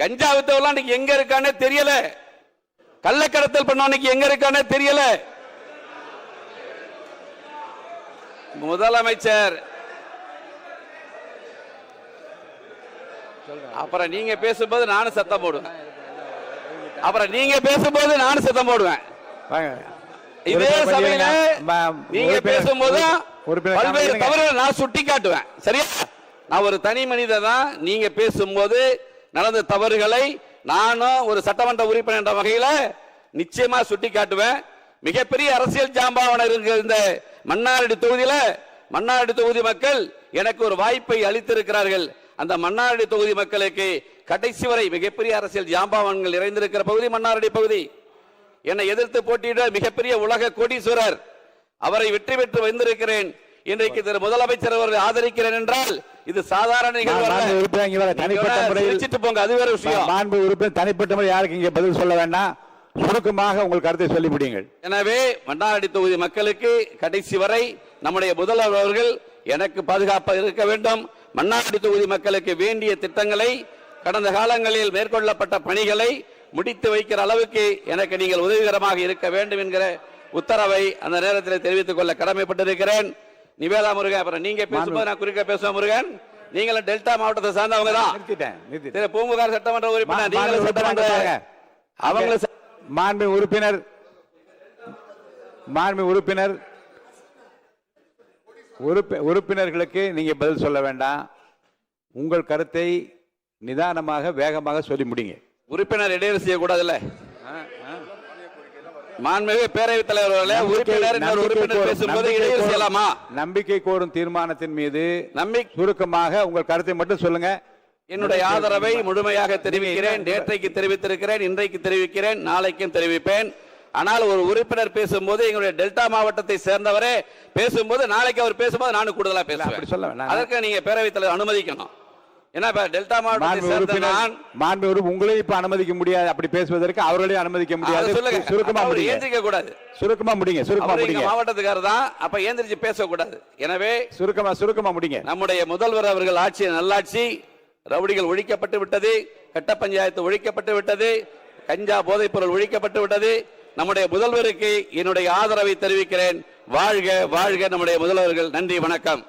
கஞ்சா வித்தவெல்லாம் இன்னைக்கு எங்க இருக்கானே தெரியல. கள்ளக்கடத்தல் பண்ணவனுக்கு எங்க இருக்கானே தெரியல. முதலமைச்சர் அப்புறம் நீங்க பேசும்போது நானும் சத்தம் போடுவேன். அப்புறம் நீங்க பேசும்போது நானும் சத்தம் போடுவேன். இதே சபையில நீங்க பேசும்போது பல்வேறு தவறுகளை நான் சுட்டி காட்டுவேன். சரியா? நான் ஒரு தனி மனிதன் தான். நீங்க பேசும்போது நடந்த தவறுகளை நானும் ஒரு சட்டமன்ற உறுப்பினர் என்ற வகையில நிச்சயமா சுட்டி காட்டுவேன். மிகப்பெரிய அரசியல் ஜாம்பாவன இருக்கிற இந்த மன்னார்குடி தொகுதியில மன்னார்குடி தொகுதி மக்கள் எனக்கு ஒரு வாய்ப்பை அளித்திருக்கிறார்கள். அந்த மன்னார்குடி தொகுதி மக்களுக்கு கடைசி வரை மிகப்பெரிய அரசியல் ஜாம்பாவன்கள் நிறைந்திருக்கிற பகுதி மன்னார்குடி பகுதி. என்னை எதிர்த்து போட்டியிட மிகப்பெரிய உலக கோடீஸ்வரர், அவரை வெற்றி பெற்று வந்திருக்கிறேன். இன்றைக்கு திரு முதலமைச்சர் அவர்கள் ஆதரிக்கிறேன் என்றால் இது சாதாரண நிகழ்வு. போங்க, அது வேற விஷயம். தனிப்பட்ட முறை யாருக்கு இங்கே பதில் சொல்ல வேண்டாம். சுருக்கமாக உங்கள் கருத்தை சொல்லி முடியுங்கள். எனவே மன்னார்குடி தொகுதி மக்களுக்கு கடைசி வரை நம்முடைய முதல்வர் அவர்கள் எனக்கு பாதுகாப்பாக இருக்க வேண்டும். மன்னார்குடி தொகுதி மக்களுக்கு வேண்டிய திட்டங்களை கடந்த காலங்களில் மேற்கொள்ளப்பட்ட பணிகளை முடித்து வைக்கிற அளவுக்கு எனக்கு நீங்கள் உதவிகரமாக இருக்க வேண்டும் என்கிற உத்தரவை அந்த நேரத்தில் தெரிவித்துக் கொள்ள கடமைப்பட்டிருக்கிறேன். நிவேதா முருகன், அப்புறம் நீங்க பேசும்போது நான் குறுக்க பேசுவேன். முருகன், நீங்களும் டெல்டா மாவட்டத்தை சார்ந்தவங்க தான். பூம்புகார் சட்டமன்ற உறுப்பினர், நீங்களும் சட்டமன்ற அவங்க மாண்பு உறுப்பினர்களுக்கு நீங்க பதில் சொல்ல வேண்டாம். உங்கள் கருத்தை நிதானமாக வேகமாக சொல்லி முடிங்க. உறுப்பினர் இடையூறு செய்யக்கூடாது. இல்ல மாண்புமிகு பேரவைத் தலைவர் உறுப்பினர் பேசும்போது இடையூறு செய்யலாமா? நம்பிக்கை கோரும் தீர்மானத்தின் மீது சுருக்கமாக உங்கள் கருத்தை மட்டும் சொல்லுங்க. என்னுடைய ஆதரவை முழுமையாக தெரிவிக்கிறேன். நேற்றைக்கு தெரிவித்திருக்கிறேன், இன்றைக்கு தெரிவிக்கிறேன், நாளைக்கும் தெரிவிப்பேன். ஆனால் ஒரு உறுப்பினர் பேசும்போது எங்களுடைய டெல்டா மாவட்டத்தை சேர்ந்தவரே பேசும்போது நாளைக்கு அவர் பேசும்போது நானும் கூடுதலா பேசுவேன். அதற்கு நீங்க பேரவைத் தலைவர் அனுமதிக்கணும். ஏன்னா டெல்டா மாவட்டத்தை சேர்ந்த நான் உங்களையும் இப்ப அனுமதிக்க முடியாது. அப்படி பேசுவதற்கு அவர்களையும் அனுமதிக்க முடியாது. சுருக்கமா ஏந்திரிக்க கூடாது. சுருக்கமா முடிங்க. மாவட்டத்துக்காரர் தான், அப்ப ஏந்திரிச்சு பேசக்கூடாது. எனவே சுருக்கமா முடிங்க. நம்முடைய முதல்வர் அவர்கள் ஆட்சி நல்லாட்சி. ரவுடிகள் ஒழிக்கப்பட்டு விட்டது, கட்ட பஞ்சாயத்து ஒழிக்கப்பட்டு விட்டது, கஞ்சா போதைப் பொருள் ஒழிக்கப்பட்டு விட்டது. நம்முடைய முதல்வருக்கு என்னுடைய ஆதரவை தெரிவிக்கிறேன். வாழ்க வாழ்க நம்முடைய முதல்வர்கள். நன்றி, வணக்கம்.